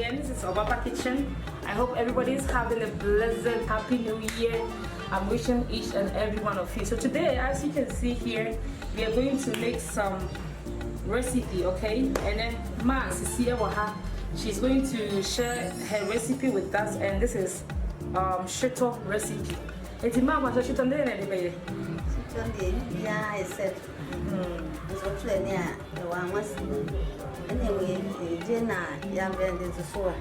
This is OBAAPA Kitchen. I hope everybody is having a blessed, happy new year. I'm wishing each and every one of you. So today, as you can see here, we are going to make some recipe, okay? And then Ma Sisia Waha, she's going to share her recipe with us, and this is Shito recipe. It's Ma was Shito there, baby. Yeah, I said, anyway, Jenna, young band is a four.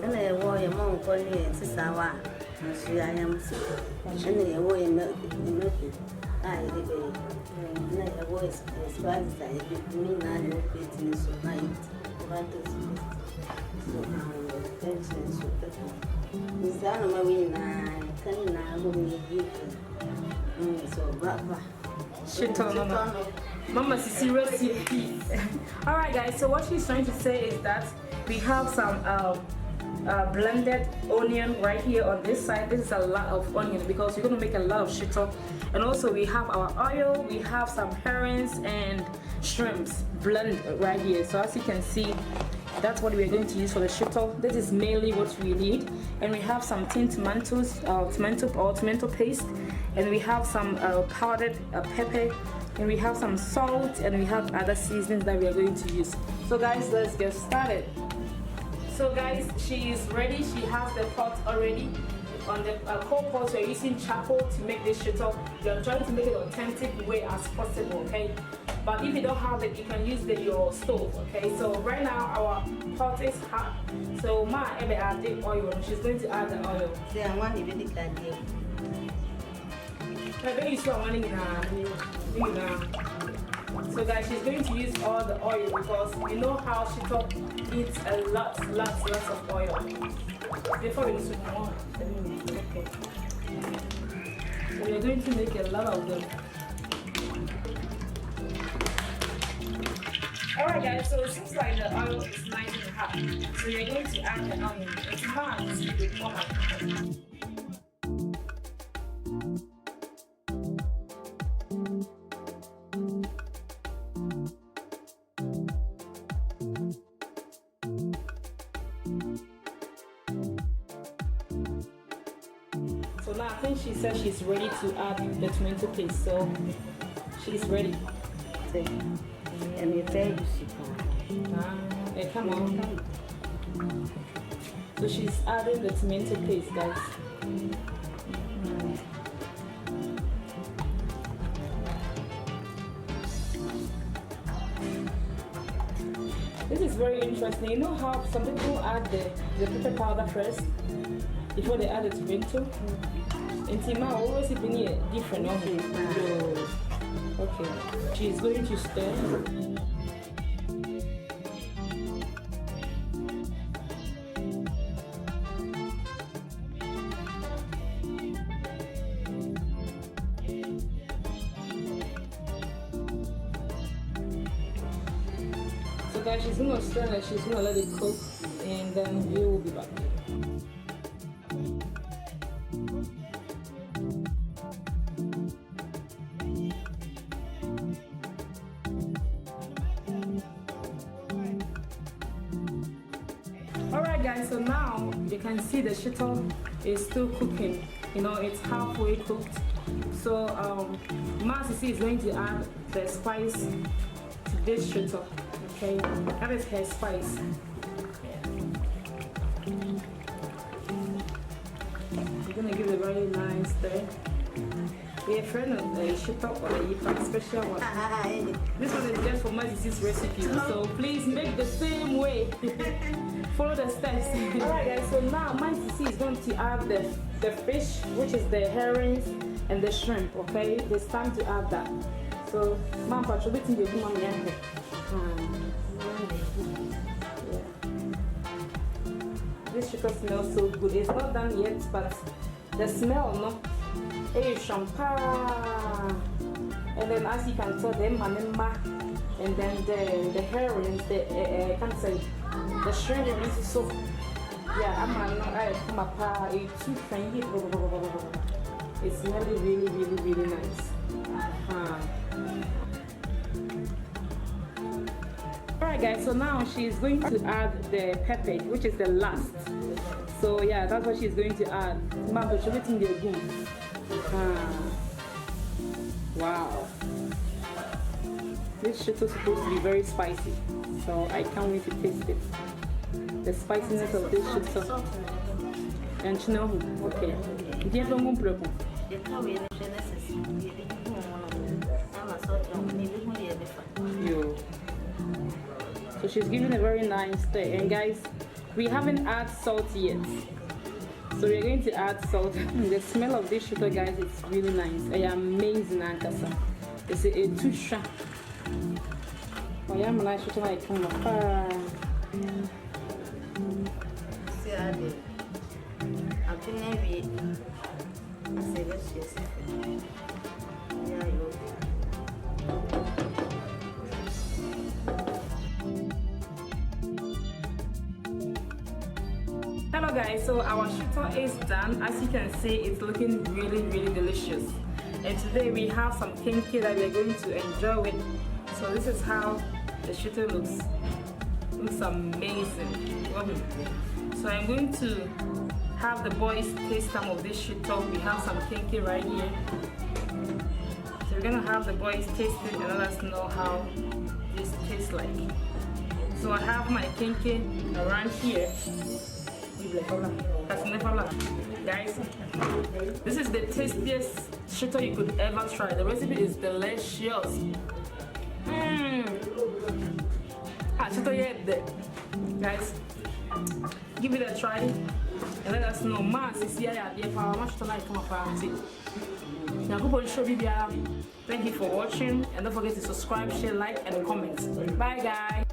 And I wore a monk on me and Sister, and she I am sick. And I wore a milk. I voice as well as I did me now, no business of night. So, thanks, Miss Anna Marina, can now go in the so, Brava. Shito, Mama Sisi recipe. Alright guys, so what she's trying to say is that we have some blended onion right here on this side. This is a lot of onion because we're going to make a lot of shito. And also we have our oil, we have some herrings and shrimps blend right here. So as you can see, that's what we're going to use for the shito. This is mainly what we need. And we have some tin tomatoes, tomato paste, and we have some powdered pepper, and we have some salt, and we have other seasonings that we are going to use. So guys, let's get started. So guys, she is ready. She has the pot already on the coal pot. We're using charcoal to make this shito. We are trying to make it authentic way as possible, okay? But if you don't have it, you can use your stove, okay? So right now our pot is hot. So Ma Ebe add the oil. She's going to add the oil. Yeah, I want to be the idea. So guys, she's going to use all the oil because you know how Shito eats a lots of oil. Before we use more, okay. So we're going to make a lot of them. Alright guys, so it seems like the oil is nice and hot. So you're going to add the onion. It's hot with more. So now I think she said she's ready to add the tomato paste, so she's ready. And you tell come on. So she's adding the tomato paste, guys. This is very interesting. You know how some people add the pepper powder first before they add the tomato? And Tima always been different. Okay, she's going to stir. So guys, she's going to stir and she's going to let it cook, and then we will be back. Alright guys, so now you can see the shito is still cooking. You know, it's halfway cooked. So Ma Sisi is going to add the spice to this shito. Okay, that is her spice. We're gonna give it a very nice stir. We are friend of Shito or the special one. This one is just for my disease recipe, so please make the same way. Follow the steps. Alright guys, so now my sissy is going to add the fish, which is the herrings and the shrimp. Okay, it's time to add that. So mom, but you're waiting to do mommy and this Shito smells so good. It's not done yet, but the smell, no? Hey, champagne. And then as you can tell, the manema and then the herrings, the I can't say the shrimp is so. Yeah, I'm a too friendly. It's really, really nice. Alright guys, so now she's going to add the pepper, which is the last. So yeah, that's what she's going to add. Wow. This shit is supposed to be very spicy, so I can't wait to taste it. The spiciness of this shit. And you know, okay. Yo. So she's giving a very nice stir. And guys, we haven't added salt yet. So we're going to add salt. The smell of this shito, guys, it's really nice. It's amazing, Ankasa. It's a tusha. Oh, yeah, I'm like shito like come up. Hello guys, so our shito is done. As you can see, it's looking really delicious. And today we have some kinky that we're going to enjoy with. So this is how the shito looks. Looks amazing. So I'm going to have the boys taste some of this shito. We have some kinky right here. So we're gonna have the boys taste it and let us know how this tastes like. So I have my kinky around here. Guys, this is the tastiest shito you could ever try. The recipe is delicious. Guys, give it a try and let us know. Thank you for watching, and don't forget to subscribe, share, like, and comment. Bye guys.